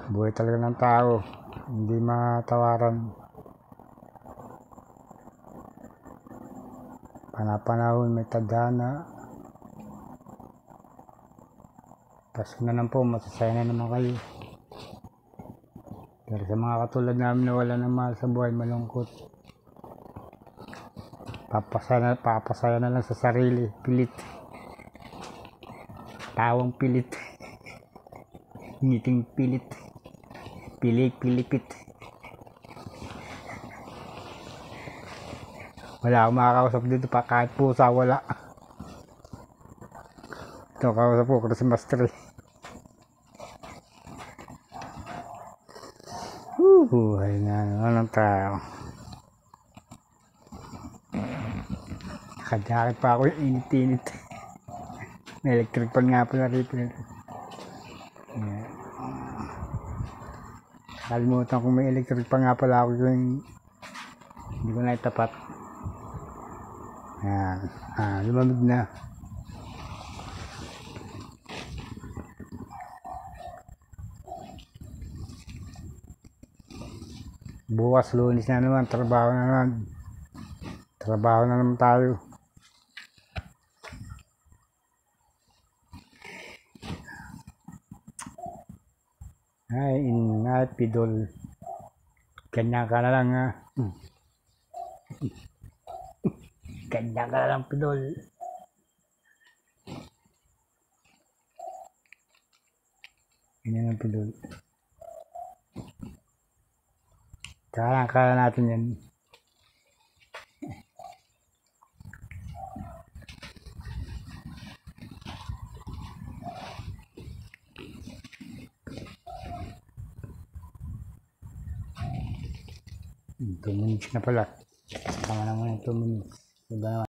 Buhay talaga ng tao, hindi matawaran. Panapanahon may tadhana. Pasko na lang po, masasaya na naman kayo. Pero sa mga katulad namin na wala ng mahal sa buhay, malungkot. Papasaya na lang sa sarili, pilit. Tawang pilit. Ngiting pilit. Pilipit. Wala akong makakausap dito pa, kahit pusa wala. Ito, kausap ko, Christmas tree. Buhay na naman ng tao. Nakajakit pa ako yung init-init. May electric fan nga pala rito. Kalimutan kung may electric fan nga pala ako yung hindi ko na itapat. Ayan. Lumamig na. Bukas Lunes na naman, trabaho na naman. Trabaho na naman tayo. Ay, ingay, pidol. Ganyan ka na lang, ha. Ganyan ka na lang, pidol. Ganyan ang pidol. Kaya natin yan. Two minutes na pala. Tama naman yung 2 minutes. Diba naman?